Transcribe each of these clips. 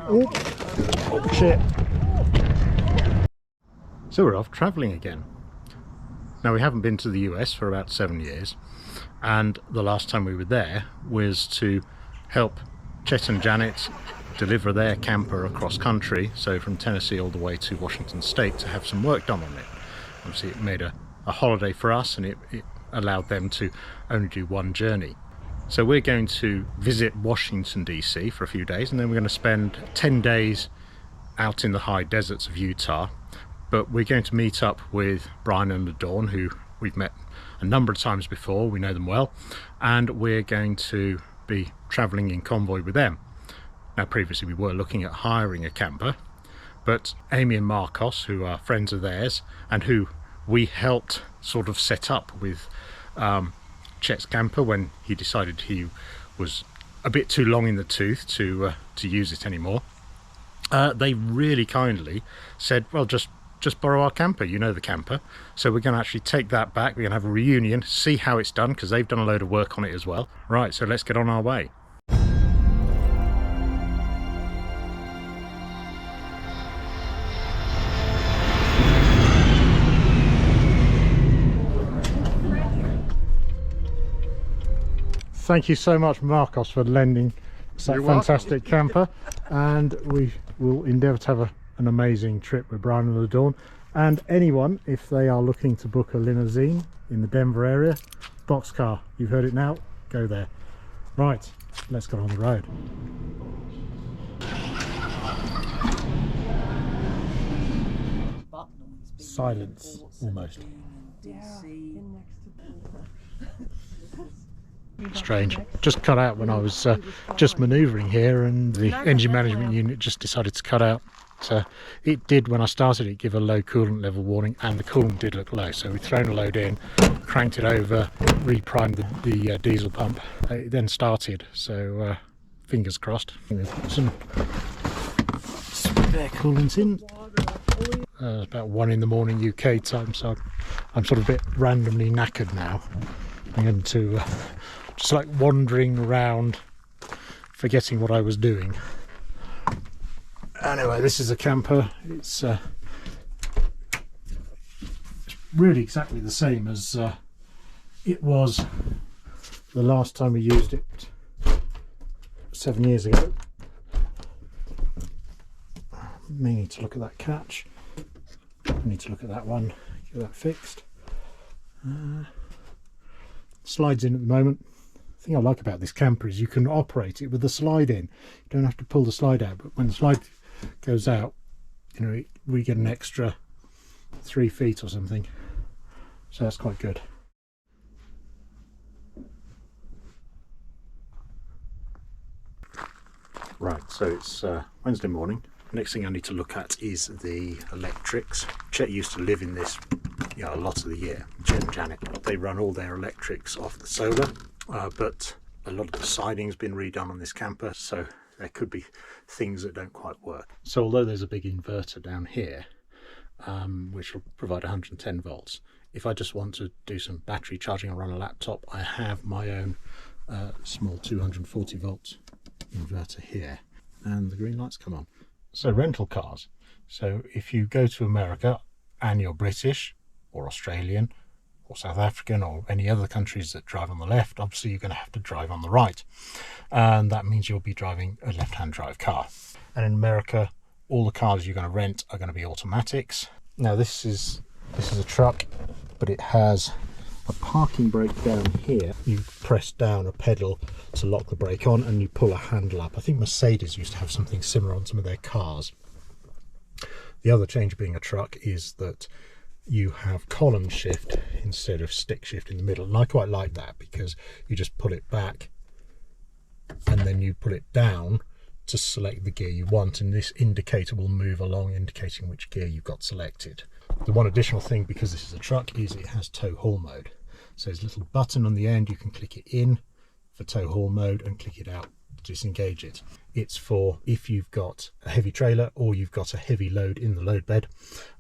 Oh shit. So we're off travelling again. Now we haven't been to the US for about 7 years, and the last time we were there was to help Chet and Janet deliver their camper across country, so from Tennessee all the way to Washington State, to have some work done on it. Obviously it made a holiday for us, and it allowed them to only do one journey. So we're going to visit Washington DC for a few days, and then we're going to spend 10 days out in the high deserts of Utah. But we're going to meet up with Brian and LaDawn, who we've met a number of times before, we know them well, and we're going to be travelling in convoy with them. Now previously we were looking at hiring a camper, but Amy and Marcos, who are friends of theirs and who we helped sort of set up with Chet's camper when he decided he was a bit too long in the tooth to use it anymore, they really kindly said, well, just borrow our camper, you know the camper. So we're going to actually take that back, we're going to have a reunion, see how it's done, because they've done a load of work on it as well. Right, so let's get on our way. Thank you so much, Marcos, for lending us that fantastic camper, and we will endeavour to have an amazing trip with Brian and LaDawn. And anyone, if they are looking to book a limousine in the Denver area, Boxcar, you've heard it now, go there. Right, let's get on the road. Silence, almost. Strange, just cut out when I was just manoeuvring here, and the engine management unit just decided to cut out. So it did, when I started it, give a low coolant level warning, and the coolant did look low, so we'd thrown a load in, cranked it over, reprimed the diesel pump. It then started, so fingers crossed. Put some spare coolant in. It's about 1 in the morning UK time, so I'm sort of a bit randomly knackered now. I'm going to just like wandering around, forgetting what I was doing. Anyway, this is a camper. It's really exactly the same as it was the last time we used it 7 years ago. May need to look at that catch. I need to look at that one, get that fixed. Slides in at the moment. The thing I like about this camper is you can operate it with the slide in. You don't have to pull the slide out, but when the slide goes out, you know, we get an extra 3 feet or something, so that's quite good. Right, so it's Wednesday morning. Next thing I need to look at is the electrics. Chet used to live in this, you know, a lot of the year. Chet and Janet, they run all their electrics off the solar, but a lot of the siding's been redone on this camper, so there could be things that don't quite work. So although there's a big inverter down here, which will provide 110 volts, if I just want to do some battery charging or run a laptop, I have my own small 240 volt inverter here, and the green lights come on. So rental cars. So if you go to America and you're British or Australian or South African or any other countries that drive on the left, obviously you're going to have to drive on the right, and that means you'll be driving a left-hand drive car. And in America, all the cars you're going to rent are going to be automatics. Now this is a truck, but it has a parking brake down here. You press down a pedal to lock the brake on, and you pull a handle up. I think Mercedes used to have something similar on some of their cars. The other change being a truck is that you have column shift instead of stick shift in the middle, and I quite like that because you just pull it back and then you pull it down to select the gear you want, and this indicator will move along indicating which gear you've got selected. The one additional thing, because this is a truck, is it has tow haul mode. So there's a little button on the end, you can click it in for tow haul mode and click it out disengage it. It's for if you've got a heavy trailer or you've got a heavy load in the load bed,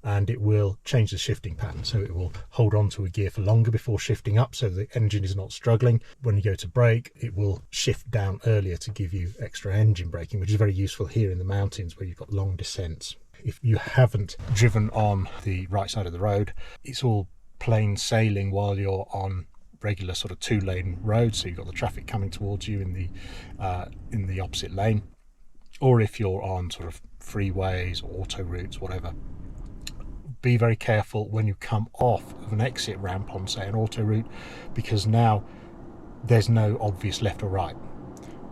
and it will change the shifting pattern. So it will hold on to a gear for longer before shifting up, so the engine is not struggling. When you go to brake, it will shift down earlier to give you extra engine braking, which is very useful here in the mountains where you've got long descents. If you haven't driven on the right side of the road, it's all plain sailing while you're on regular sort of 2-lane road, so you've got the traffic coming towards you in the opposite lane. Or if you're on sort of freeways or auto routes, whatever, be very careful when you come off of an exit ramp on, say, an auto route, because now there's no obvious left or right.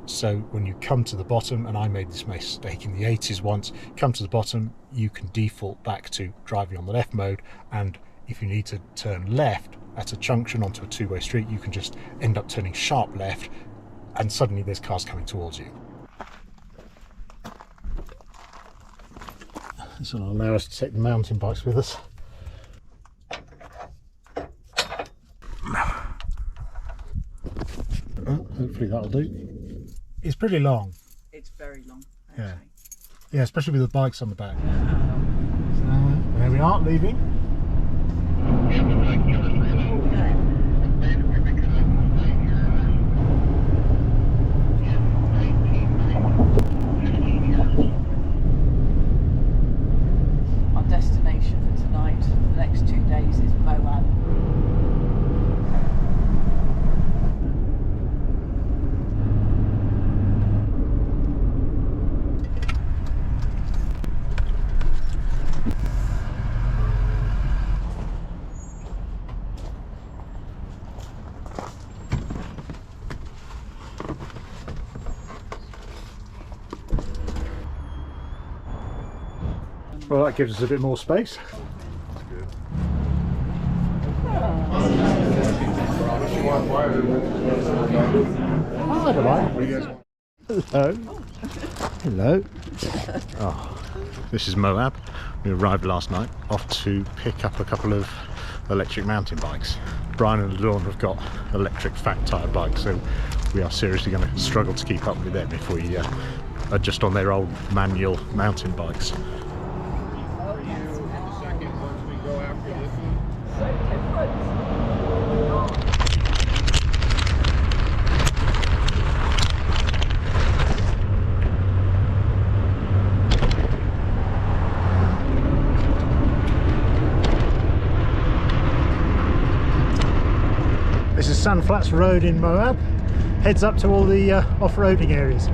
So when you come to the bottom, and I made this mistake in the 80s once, come to the bottom, you can default back to driving on the left mode, and if you need to turn left at a junction onto a two-way street, you can just end up turning sharp left, and suddenly there's cars coming towards you. This will allow us to take the mountain bikes with us. Hopefully that'll do. It's pretty long. It's very long, actually. Yeah, especially with the bikes on the back. So there we are, leaving. Our destination for tonight, for the next 2 days, is Moab. Well, that gives us a bit more space. Oh, I don't mind. Hello. Hello. Oh, this is Moab. We arrived last night, off to pick up a couple of electric mountain bikes. Brian and Dawn have got electric fat tyre bikes, so we are seriously going to struggle to keep up with them if we are just on their old manual mountain bikes. This is Sandflats Road in Moab. Heads up to all the off-roading areas.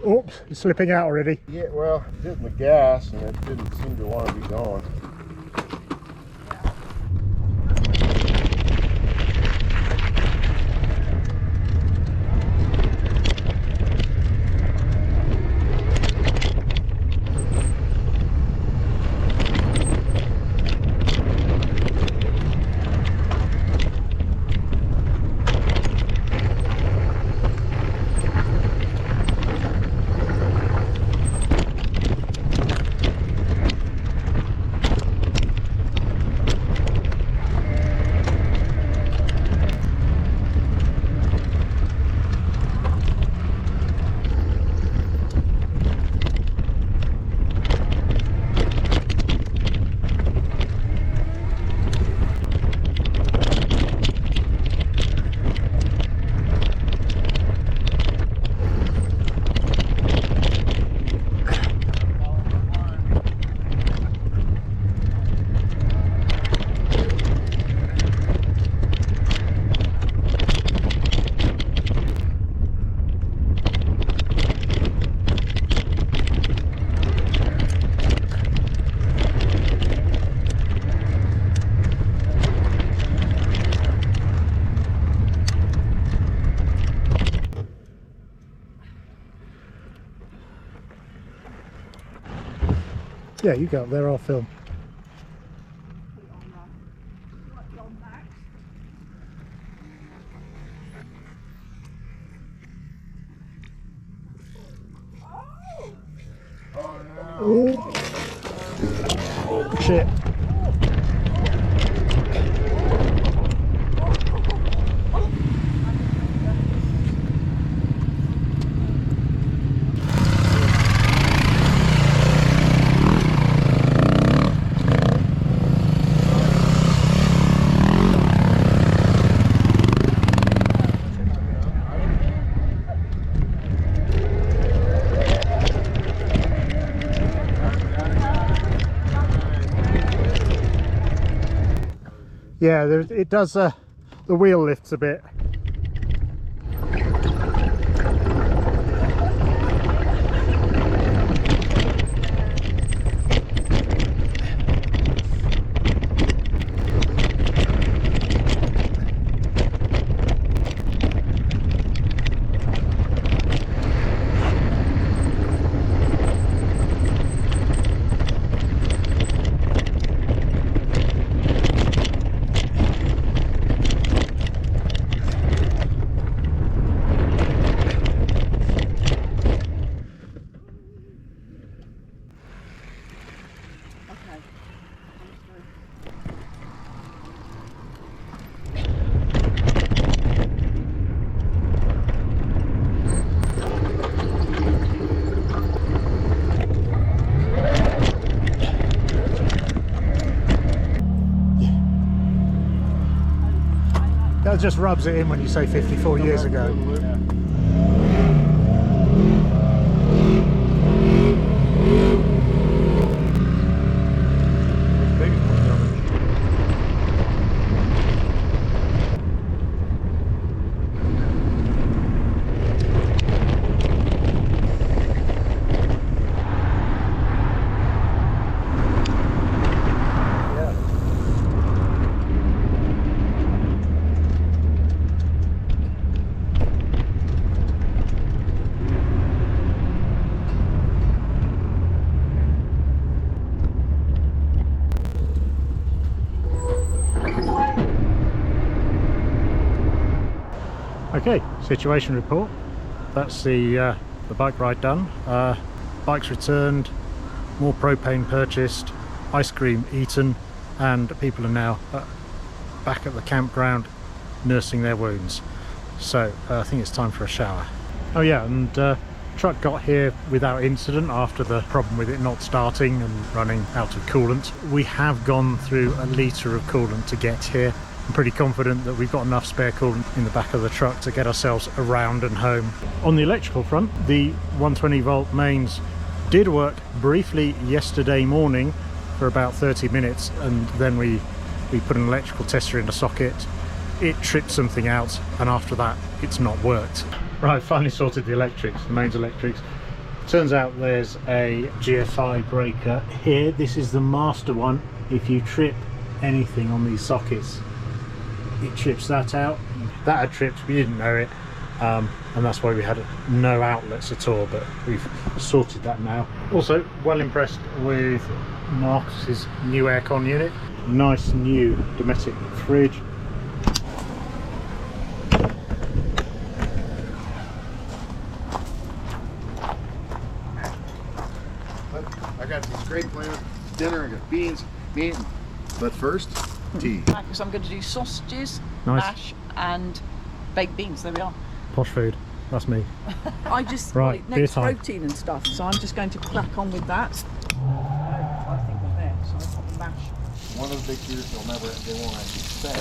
Oops, it's slipping out already. Yeah, well, hitting the gas and it didn't seem to want to be gone. Yeah, you go up there, I'll film. Oh shit. Yeah, it does, the wheel lifts a bit. That just rubs it in when you say 54 years ago. Okay, situation report. That's the bike ride done. Bikes returned, more propane purchased, ice cream eaten, and people are now back at the campground nursing their wounds. So I think it's time for a shower. Oh yeah, and truck got here without incident after the problem with it not starting and running out of coolant. We have gone through a litre of coolant to get here. I'm pretty confident that we've got enough spare coolant in the back of the truck to get ourselves around and home. On the electrical front, the 120 volt mains did work briefly yesterday morning for about 30 minutes, and then we put an electrical tester in the socket. It tripped something out, and after that it's not worked. Right, finally sorted the electrics, the mains electrics. Turns out there's a GFI breaker here. This is the master one. If you trip anything on these sockets, it trips that out. That had tripped, we didn't know it, and that's why we had no outlets at all, but we've sorted that now. Also, well impressed with Marcus's new aircon unit. Nice new Dometic fridge. I got these great plans. Dinner, I got beans, meat, but first, tea. Because I'm going to do sausages, mash, and baked beans. There we are. Posh food. That's me. I just right, it needs protein and stuff, so I'm just going to crack on with that. I think we're there, so I've got the mash. One of the big fears they won't actually say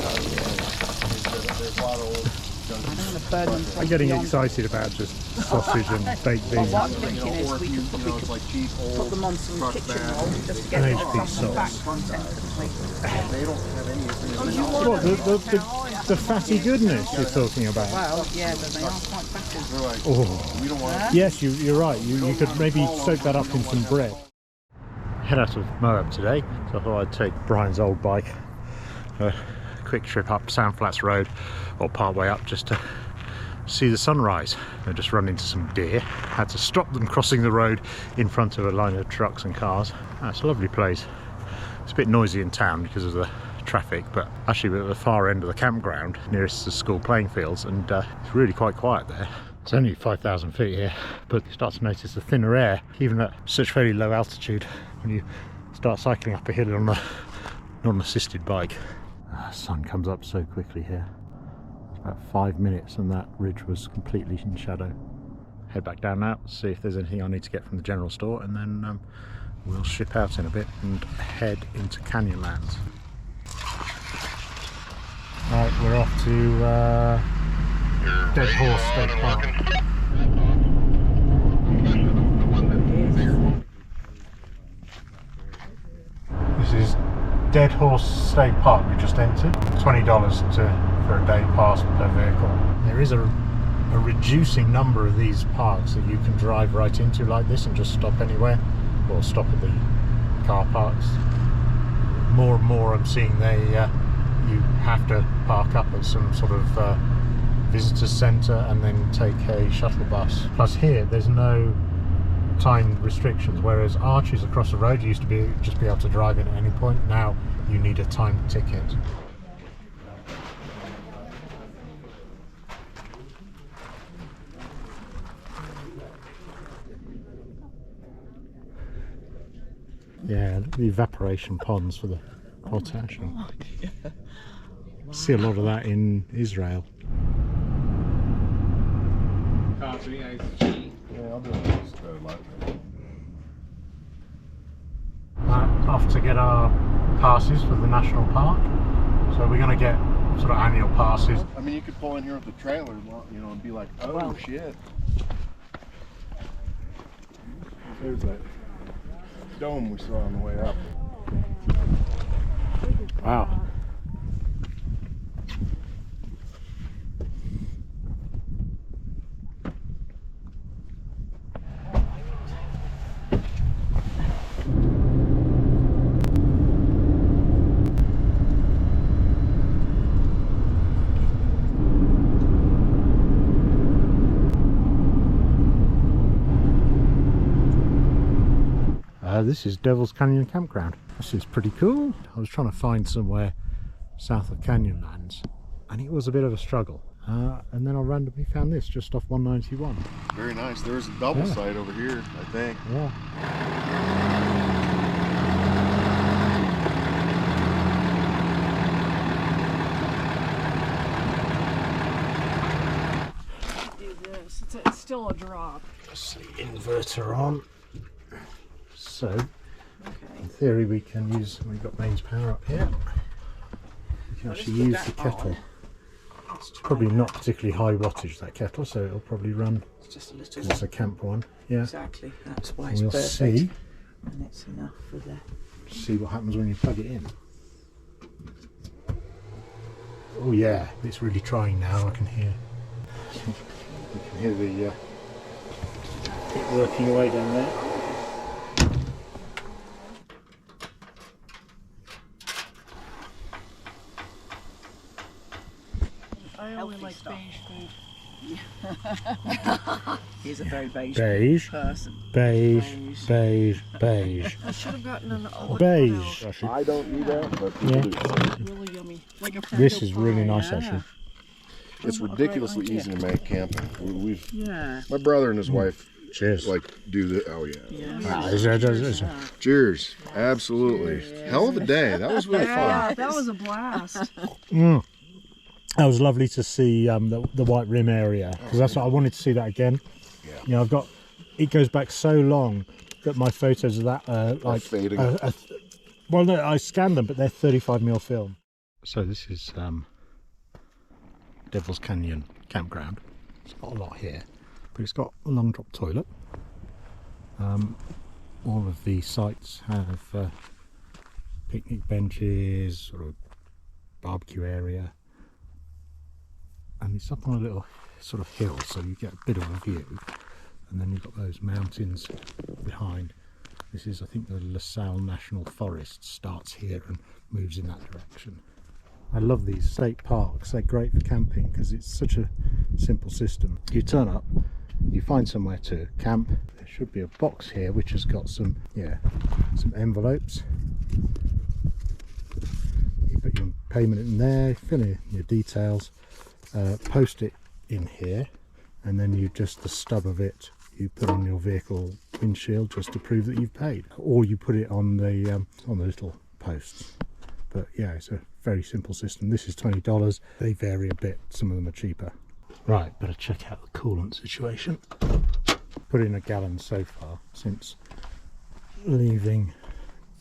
there's a lot of old I'm getting excited about just sausage and baked beans. Well, what I'm thinking is we could put them on some kitchen roll just to get An the HP front and back sauce. front end. They don't have any. What, the fatty goodness you're talking about? Well, yeah, but they are quite fatty. They're like, Oh, we don't want yes, you're right. You could maybe soak that up in some bread. Head out of Moab today, so I thought I'd take Brian's old bike. Quick trip up Sandflats Road, or part way up, just to see the sunrise. I just run into some deer, had to stop them crossing the road in front of a line of trucks and cars. It's a lovely place. It's a bit noisy in town because of the traffic, but actually we're at the far end of the campground nearest the school playing fields, and it's really quite quiet there. It's only 5,000 feet here, but you start to notice the thinner air, even at such very low altitude, when you start cycling up a hill on a non-assisted bike. The sun comes up so quickly here. It's about 5 minutes and that ridge was completely in shadow. Head back down now, see if there's anything I need to get from the general store, and then we'll ship out in a bit and head into Canyonlands. Right, we're off to Dead Horse State Park. This is Dead Horse State Park we just entered. $20 for a day pass per vehicle. There is a reducing number of these parks that you can drive right into like this and just stop anywhere, or stop at the car parks. More and more I'm seeing you have to park up at some sort of visitor centre and then take a shuttle bus. Plus here there's no time restrictions, whereas Arches across the road used to just be able to drive in at any point. Now you need a timed ticket. Yeah, the evaporation ponds for the potash. Oh, yeah. See a lot of that in Israel. Yeah, I'll do it. Off to get our passes for the national park. So we're going to get sort of annual passes. I mean, you could pull in here with the trailer, you know, and be like, oh, Wow. shit. There's that dome we saw on the way up. Wow. This is Devil's Canyon Campground. This is pretty cool. I was trying to find somewhere south of Canyonlands and it was a bit of a struggle. And then I randomly found this just off 191. Very nice. There's a double site over here, I think. Yeah. Do this. It's still a drop. Let's see, inverter on. So, in theory we can use, we've got mains power up here. We can actually use the kettle. It's probably not particularly high wattage, that kettle, so it'll probably run, It's just a little. because it's a camp one. Yeah. Exactly. That's why it's We'll perfect. see. And it's enough for the. See what happens when you plug it in. Oh yeah, it's really trying now, I can hear. You can hear the it working away down there. I only like stuff. beige food. He's a very beige Beige, person. beige, beige, beige. I should have gotten an olive Beige. I don't do that, but people Yeah. do. It's really yummy. Like a This French is really pie. nice Yeah. actually. It's ridiculously idea. easy to make camping. We've Yeah. my brother and his wife Cheers. like do the. Oh yeah. Ah, is that- Cheers. Absolutely. Hell of a day. That was really Yeah, fun. that was a blast. That was lovely to see the White Rim area, because that's what I wanted to see that again. Yeah. You know, I've got, it goes back so long that my photos of that like fading. well, no, I scanned them, but they're 35mm film. So this is Devil's Canyon Campground. It's got a lot here, but it's got a long drop toilet. All of the sites have picnic benches, sort of barbecue area. And it's up on a little sort of hill, so you get a bit of a view, and then you've got those mountains behind. This is, I think, the LaSalle National Forest starts here and moves in that direction. I love these state parks. They're great for camping because it's such a simple system. You turn up, you find somewhere to camp. There should be a box here which has got some envelopes. You put your payment in there, fill in your details, post it in here, and then you just the stub of it you put on your vehicle windshield just to prove that you've paid, or you put it on the little posts. But yeah, it's a very simple system. This is $20. They vary a bit, some of them are cheaper. Right, better check out the coolant situation. Put in a gallon so far since leaving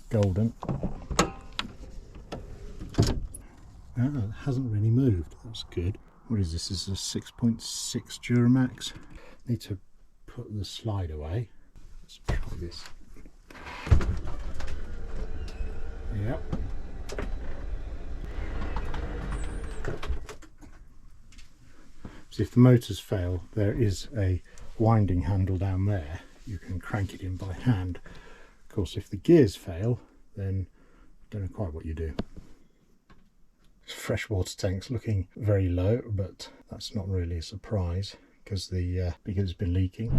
Golden. It hasn't really moved. That's good. What is this? This is a 6.6 Duramax. Need to put the slide away. Let's try this. Yep. So if the motors fail, there is a winding handle down there. You can crank it in by hand. Of course, if the gears fail, then I don't know quite what you do. Freshwater tank's looking very low, but that's not really a surprise because it's been leaking.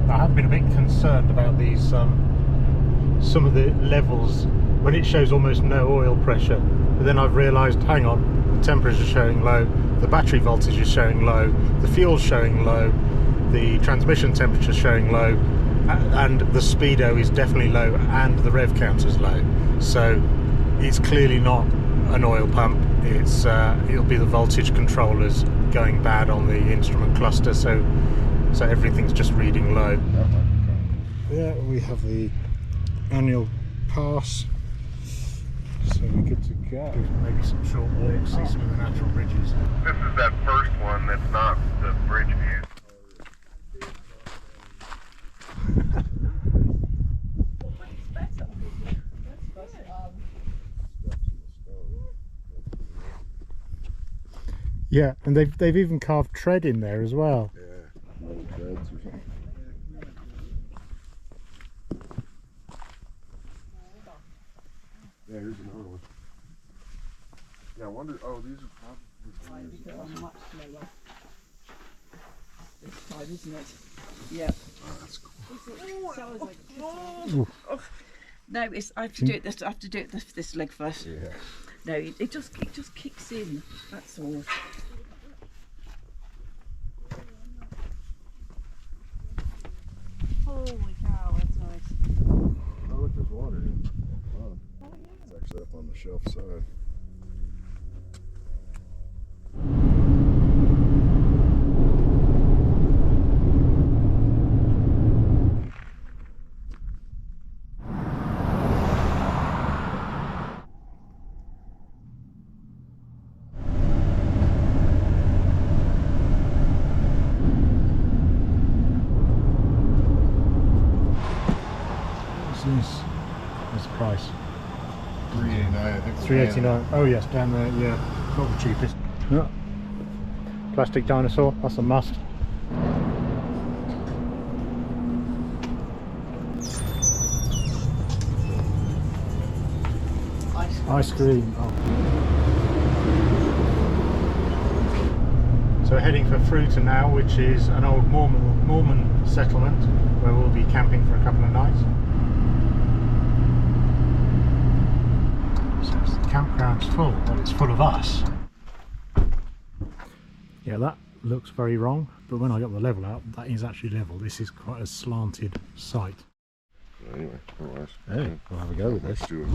I have been a bit concerned about these some of the levels when it shows almost no oil pressure, but then I've realised, hang on, the temperature is showing low, the battery voltage is showing low, the fuel's showing low, the transmission temperature is showing low, and the speedo is definitely low, and the rev counter is low. So it's clearly not an oil pump. It's it'll be the voltage controllers going bad on the instrument cluster, so everything's just reading low. Yeah, we have the annual pass, so we're good to go. Maybe some short walks, see some of the natural bridges. This is that first one that's not the bridge view. Yeah, and they've even carved tread in there as well. Yeah, little treads or something. Yeah, here's another one. Yeah, I wonder. Oh, these are probably. Because I'm much slower this time, isn't it? Yeah. Oh, that's cool. No, it's I have to do it this. I have to do it this leg first. Yeah. No, it just kicks in. That's all. Holy cow, that's nice. Oh, look, there's water in it. Wow. It's actually up on the shelf side. What's the price? $3.89, I think. $3.89. Oh yes, down there. Yeah, not the cheapest. Yeah. Plastic dinosaur. That's a must. Ice cream. Oh. So we're heading for Fruita now, which is an old Mormon settlement where we'll be camping for a couple of nights. So the campground's full, but it's full of us. Yeah, that looks very wrong, but when I got the level out, that is actually level. This is quite a slanted site. Anyway, otherwise. Hey, we'll have a go with this. Let's do it.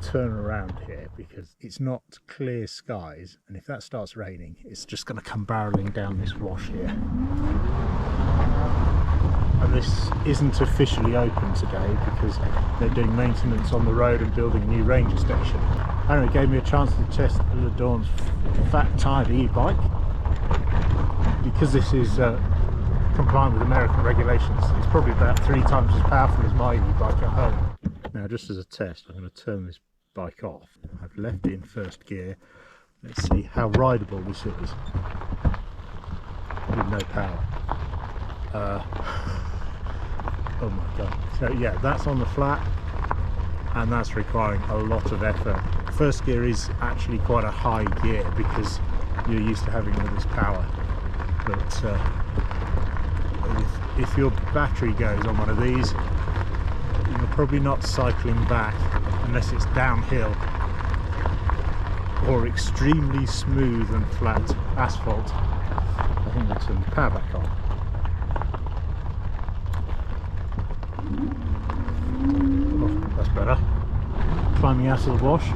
Turn around here because it's not clear skies, and if that starts raining it's just going to come barreling down this wash here. And this isn't officially open today because they're doing maintenance on the road and building a new ranger station. And it gave me a chance to test LeDawn's fat tired e-bike because this is compliant with American regulations. It's probably about 3 times as powerful as my e-bike at home. Now, just as a test, I'm going to turn this bike off. I've left it in first gear, Let's see how rideable this is with no power. Oh my god. So yeah, that's on the flat, and that's requiring a lot of effort. First gear is actually quite a high gear because you're used to having all this power, but if your battery goes on one of these, you're probably not cycling back unless it's downhill or extremely smooth and flat asphalt. I think we'll turn the power back on. Oh, that's better. Climbing out of the wash,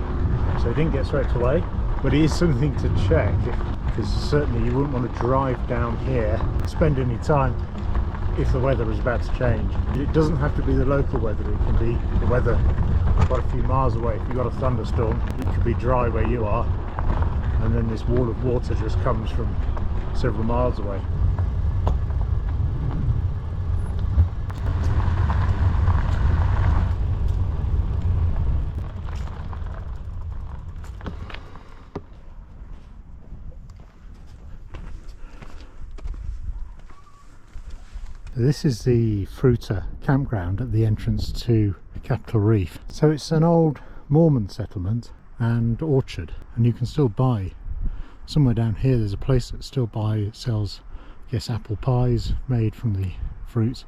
so it didn't get swept away, but it is something to check, because certainly you wouldn't want to drive down here, spend any time if the weather is about to change. It doesn't have to be the local weather, it can be the weather quite a few miles away. If you've got a thunderstorm, it could be dry where you are, and then this wall of water just comes from several miles away. This is the Fruiter campground at the entrance to Capitol Reef. So it's an old Mormon settlement and orchard, and you can still buy, somewhere down here there's a place that still sells, I guess, apple pies made from the fruit,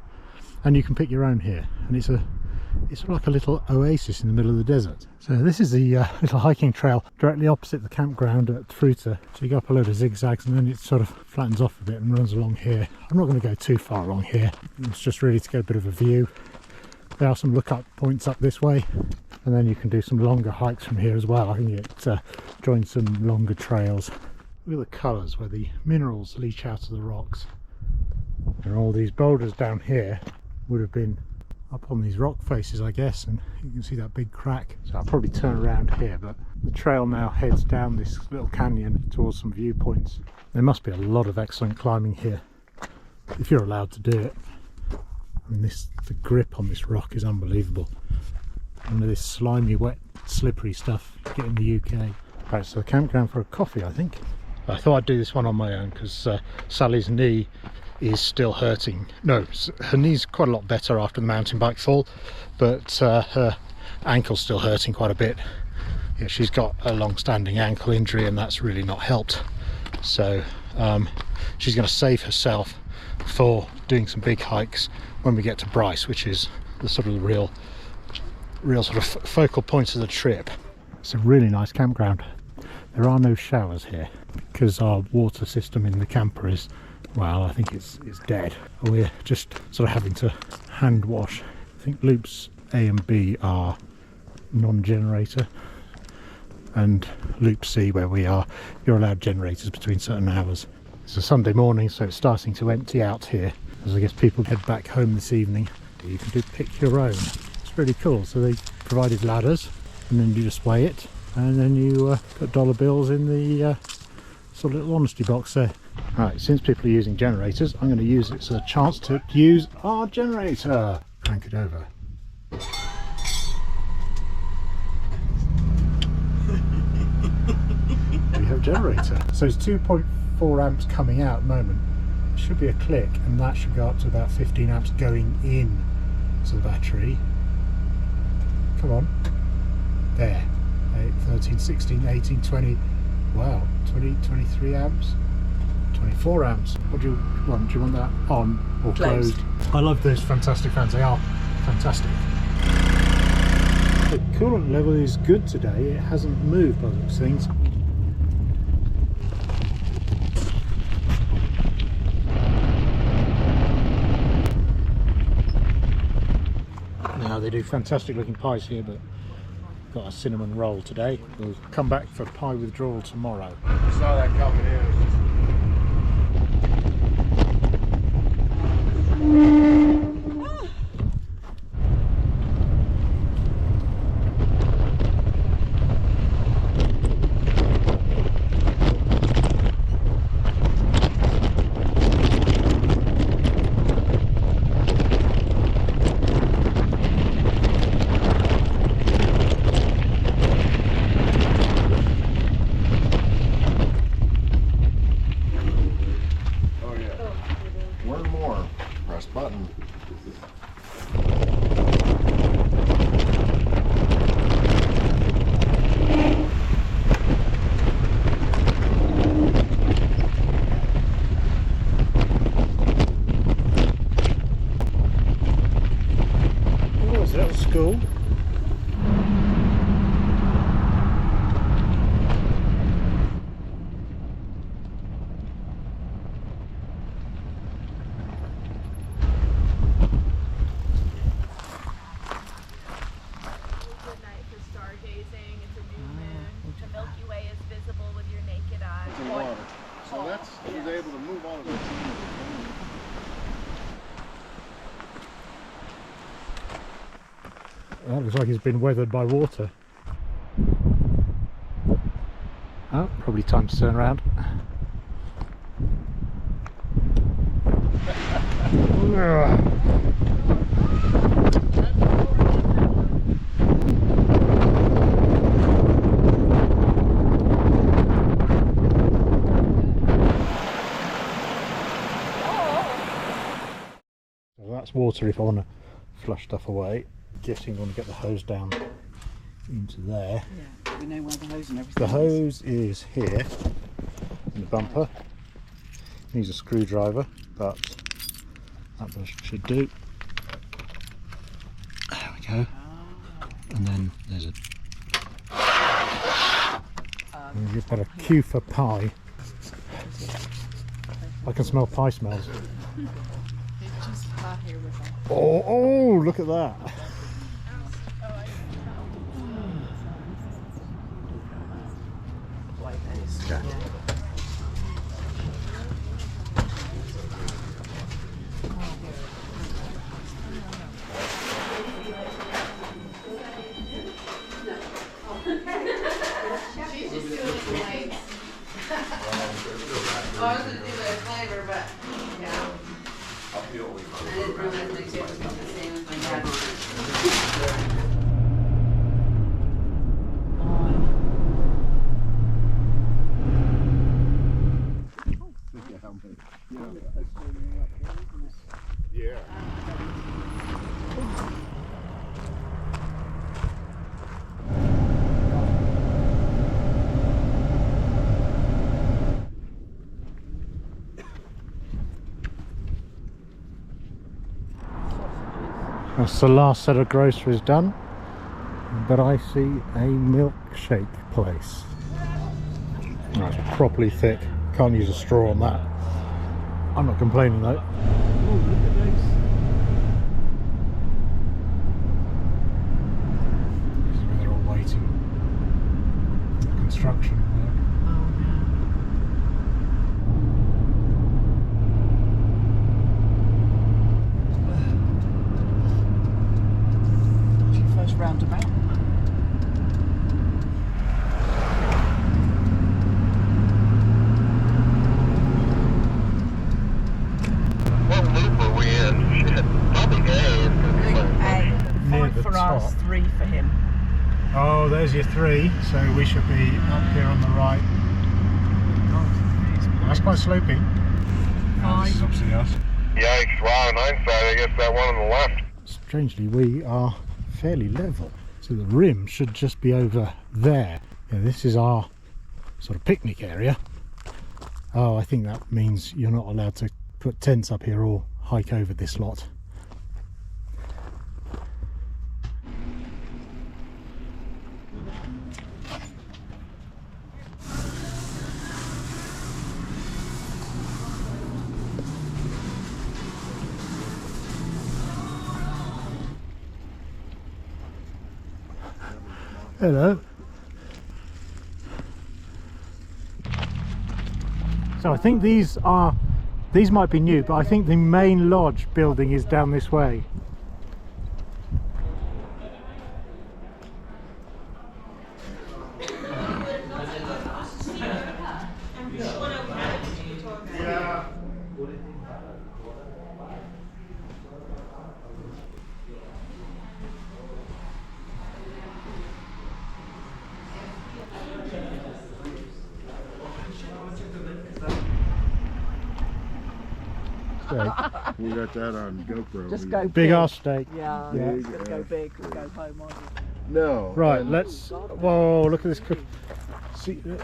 and you can pick your own here, and it's sort of like a little oasis in the middle of the desert. So this is the little hiking trail directly opposite the campground at Fruiter. So you go up a load of zigzags and then it sort of flattens off a bit and runs along here. I'm not going to go too far along here, it's just really to get a bit of a view. There are some look-up points up this way, and then you can do some longer hikes from here as well. I think it joins some longer trails. Look at the colours where the minerals leach out of the rocks. There are all these boulders down here, would have been up on these rock faces, I guess, and you can see that big crack. So I'll probably turn around here, but the trail now heads down this little canyon towards some viewpoints. There must be a lot of excellent climbing here, if you're allowed to do it. And the grip on this rock is unbelievable. And this slimy, wet, slippery stuff you get in the UK. Right, so the campground for a coffee, I think. I thought I'd do this one on my own because Sally's knee is still hurting. No, her knee's quite a lot better after the mountain bike fall, but her ankle's still hurting quite a bit. Yeah, she's got a long-standing ankle injury, and that's really not helped. So she's going to save herself for doing some big hikes when we get to Bryce, which is the sort of real sort of focal point of the trip. It's a really nice campground. There are no showers here because our water system in the camper is, well, I think it's dead. We're just sort of having to hand wash. I think loops A and B are non-generator, and loop C, where we are, you're allowed generators between certain hours. It's a Sunday morning, so it's starting to empty out here, as I guess people head back home this evening. You can do pick your own. It's really cool. So they provided ladders, and then you just weigh it, and then you put dollar bills in the sort of little honesty box there. Right, since people are using generators, I'm going to use it as a chance to use our generator. Crank it over. We have a generator. So it's 2.4 amps coming out at the moment. It should be a click, and that should go up to about 15 amps going in to the battery. Come on. There. 8, 13, 16, 18, 20. Wow, 20, 23 amps. 24 amps. What do you want? Do you want that on or closed? I love those fantastic fans. They are fantastic. The coolant level is good today. It hasn't moved by those things. Now they do fantastic looking pies here, but got a cinnamon roll today. We'll come back for pie withdrawal tomorrow. I saw that coming in. press button. Oh, so that was school. Water. So that's, he was able to move all of it. That looks like it's been weathered by water. Oh, probably time to turn around. So that's water if I want to flush stuff away. Guessing I want to get the hose down into there. Yeah, we know where the hose and everything The hose is here in the bumper. Needs a screwdriver, but that should do. There we go. And then there's a you've got a Q for pie. I can smell pie smells. Oh, look at that. Okay. I was gonna do the flavor, but yeah. I didn't realize my chip was the same as my dad wanted. Yeah. That's the last set of groceries done, but I see a milkshake place. Oh, it's properly thick. Can't use a straw on that. I'm not complaining though. Oh, look at those. This is where they're all waiting for the construction work. It's your first roundabout. What loop are we in? Shit. Probably A. Near Five the for us, top. 3 for him. Oh, there's your 3, so we should be up here on the right. That's quite slopey. Oh, this is obviously us. Yikes. Wow, in hindsight, I guess that one on the left. Strangely, we are fairly level, so the rim should just be over there. Yeah, this is our sort of picnic area. Oh, I think that means you're not allowed to put tents up here or hike over this lot. Hello. So I think these might be new, but I think the main lodge building is down this way. steak. We got that on GoPro. Just go Big ass steak. Yeah, Yeah. it's gonna go big. We'll go home, aren't you? No. Right, and let's. Whoa, look at this cook. See, Do you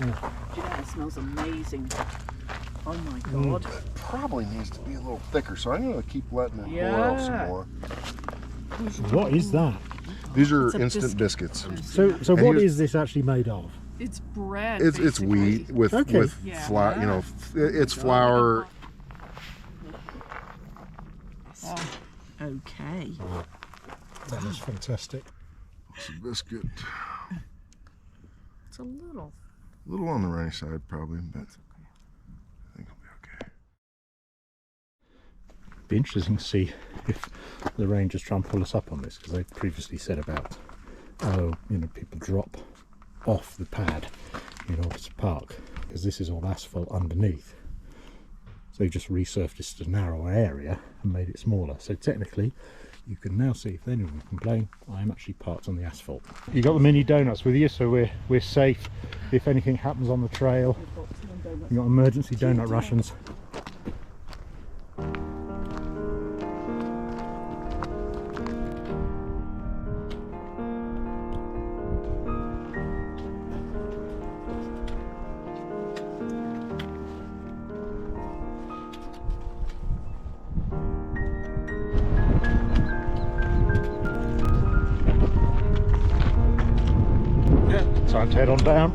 know, it smells amazing. Oh my God. It probably needs to be a little thicker, so I'm going to keep letting it boil Yeah. some more. what is that? These are It's a instant biscuits. So And what here's- is this actually made of? It's bread. It's basically. wheat with Okay. Yeah. flour. You know, it's flour. Oh, okay. That is fantastic. It's a biscuit. It's a little. A little on the runny side, probably, but I think it'll be okay. Be interesting to see if the Rangers try and pull us up on this, because they previously said about, oh, you know, people drop off the pad in order to park, because this is all asphalt underneath. So they've just resurfaced a narrower area and made it smaller. So technically, you can now see, if anyone can complain, I am actually parked on the asphalt. You got the mini donuts with you, so we're safe if anything happens on the trail. You got emergency donut rations. Time to head on down.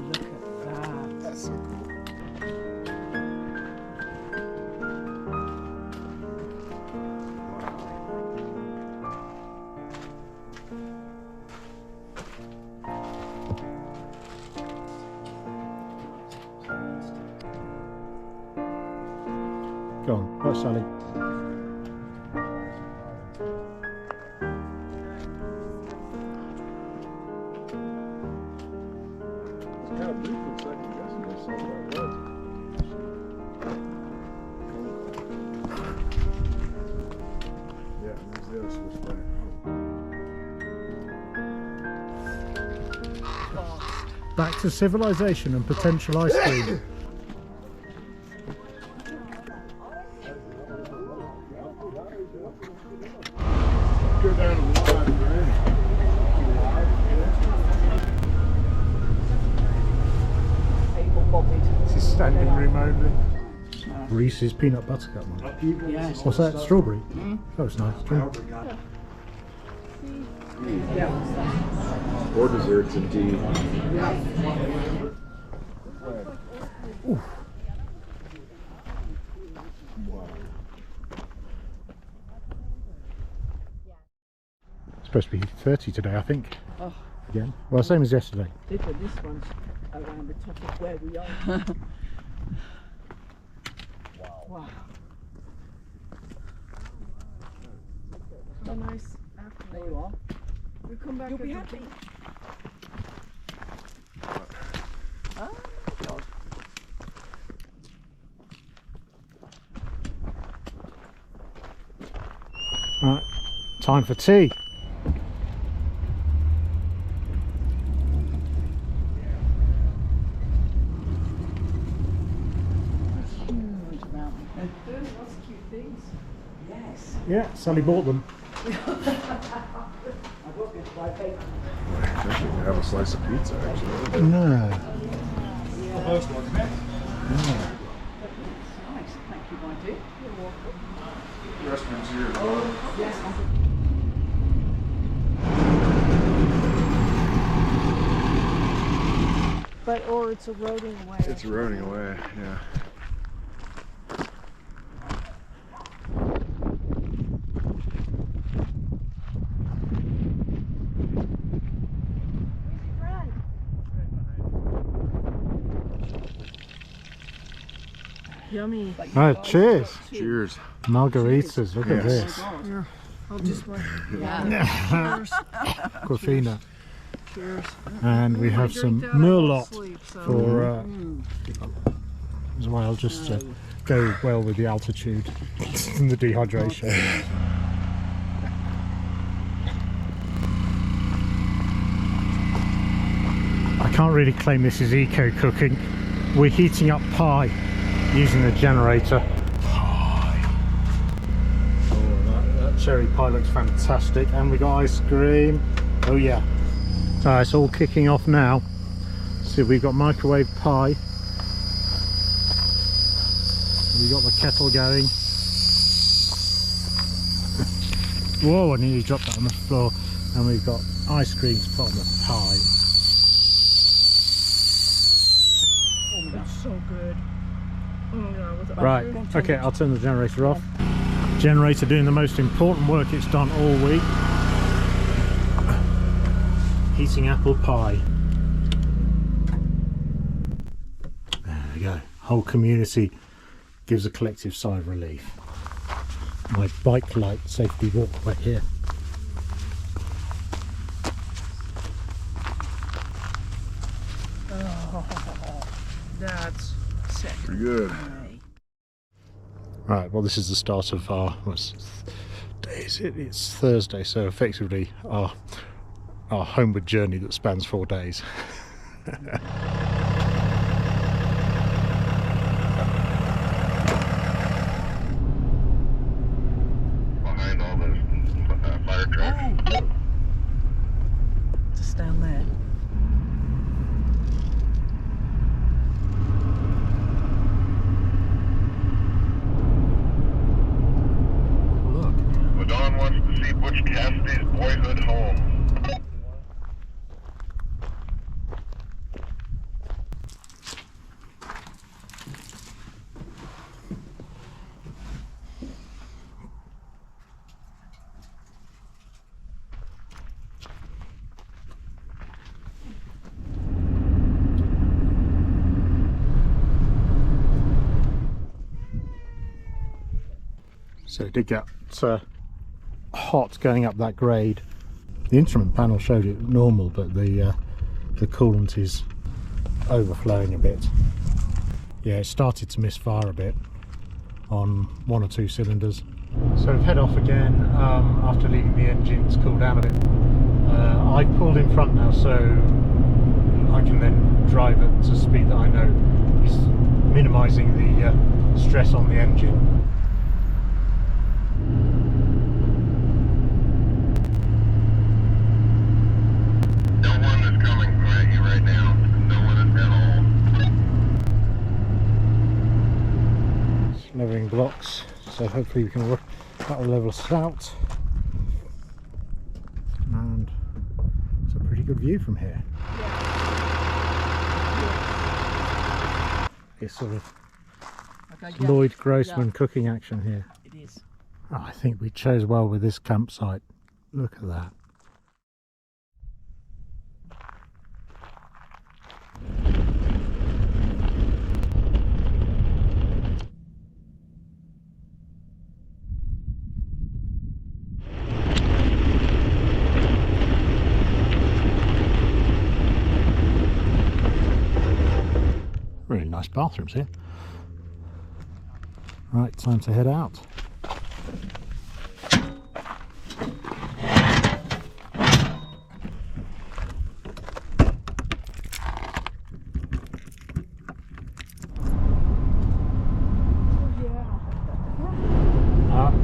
Look at that. That's so cool. Go on, right, Sally. Yeah, there's the other Swiss flag. Back to civilization and potential ice cream. Go down to the line, This is standing room only. Reese's peanut butter cup one. Yes. What's that? Strawberry? Oh, it's nice. Drink. Or desserts indeed. It's supposed to be 30 today, I think. Oh. Again. Well, same as yesterday. Different, this one's around the top of where we are. Wow. A nice afternoon. There you are. We come back. You'll be as a happy. team. Oh, God. Right, time for tea. Huge mountain. There's lots of cute things. Yes. Yeah, Sally bought them. I got this by paper. Actually, have a slice of pizza, actually. No. Nice. Thank you, my dear. You're welcome. Restrooms here as well. Yes. But or it's eroding away. It's eroding away, yeah. Yummy. Right, cheers. Cheers. Margaritas, look at Yes. this. I'll just Yeah. cheers. Coffina. Cheers. And we have some Drink that, I won't Merlot sleep, so- for as well, just to go well with the altitude and the dehydration. I can't really claim this is eco cooking. We're heating up pie using the generator. That cherry pie looks fantastic, and we got ice cream. Oh yeah. So it's all kicking off now. So we've got microwave pie. We've got the kettle going. Whoa, I nearly dropped that on the floor. And we've got ice cream to put on the pie. Oh, that's so good. Oh no, with the Right, okay, I'll turn the generator off. Generator doing the most important work it's done all week. Heating apple pie. There we go. Whole community gives a collective sigh of relief. My bike light safety walkway here. That's sick. Pretty good. Right, well this is the start of our, what day is it? It's Thursday, so effectively our homeward journey that spans 4 days. Behind all those fire trucks. Just down there. Look. Well, Dawn wants to see Butch Cassidy's boyhood home. So it did get hot going up that grade. The instrument panel showed it normal, but the coolant is overflowing a bit. Yeah, it started to misfire a bit on 1 or 2 cylinders. So we've head off again after leaving the engines cool down a bit. I've pulled in front now, so I can then drive at a speed that I know is minimising the stress on the engine. No one is coming at you right now. No one at all. It's leveling blocks, so hopefully we can work that will level us out. And it's a pretty good view from here. It's sort of Okay, yeah. Lloyd Grossman cooking action here. It is. Oh, I think we chose well with this campsite. Look at that. Really nice bathrooms here. Right, time to head out.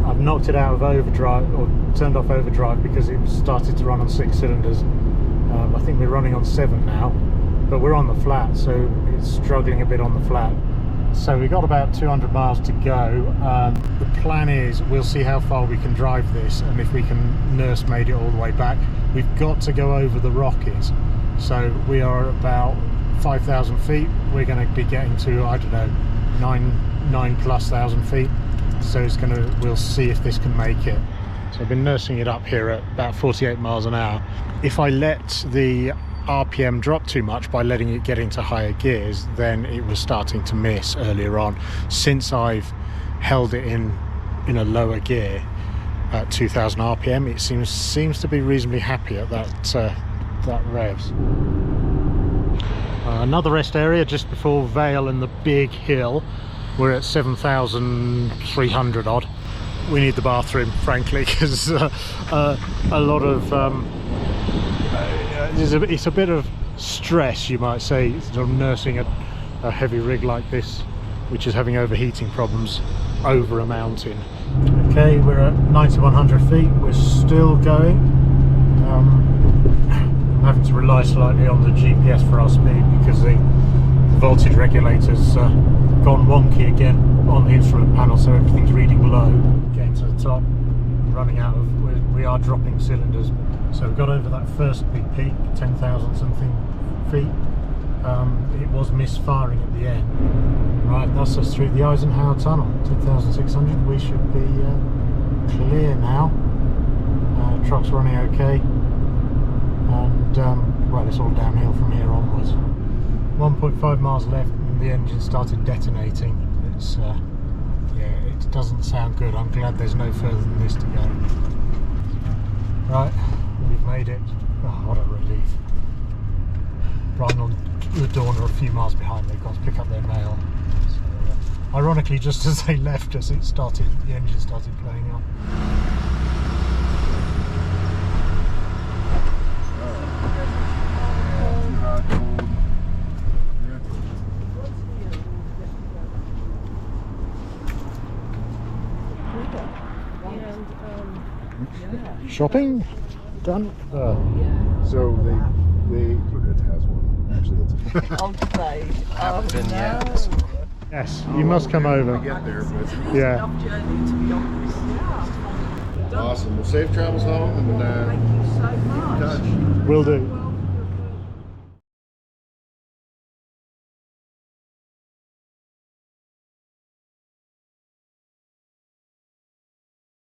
I've knocked it out of overdrive, or turned off overdrive, because it started to run on 6 cylinders. I think we're running on 7 now, but we're on the flat, so it's struggling a bit on the flat. So we've got about 200 miles to go. The plan is we'll see how far we can drive this, and if we can nursemaid it all the way back. We've got to go over the Rockies, so we are about 5,000 feet. We're going to be getting to, I don't know, 9,000+ feet. So it's going to, we'll see if this can make it. So I've been nursing it up here at about 48 miles an hour. If I let the RPM dropped too much by letting it get into higher gears, then it was starting to miss earlier on. Since I've held it in a lower gear at 2000 RPM, it seems to be reasonably happy at that revs. Another rest area just before Vale and the big hill. We're at 7,300 odd. We need the bathroom, frankly, because a lot of it's a bit of stress, you might say, sort of nursing a heavy rig like this, which is having overheating problems over a mountain. Okay, we're at 9,100 feet. We're still going. I'm having to rely slightly on the GPS for our speed because the voltage regulator's gone wonky again on the instrument panel, so everything's reading low. Getting to the top, running out of, we are dropping cylinders. So we got over that first big peak, 10,000 something feet. It was misfiring at the end. Right, that's us through the Eisenhower tunnel, 10,600. We should be clear now. Truck's running okay, and well, it's all downhill from here onwards. 1.5 miles left, and the engine started detonating. It's yeah, it doesn't sound good. I'm glad there's no further than this to go. Right, we've made it. Oh, what a relief. Brian and the Dawn are a few miles behind. They've got to pick up their mail. So, ironically, just as they left us, the engine started playing up. Shopping done. So they it has one. Actually, that's Old Spade. Haven't been yet. Yes, you must come over. get there, but Yeah. Enough journey to be honest. awesome. Well, safe travels home, and Thank you so much. touch. Will do.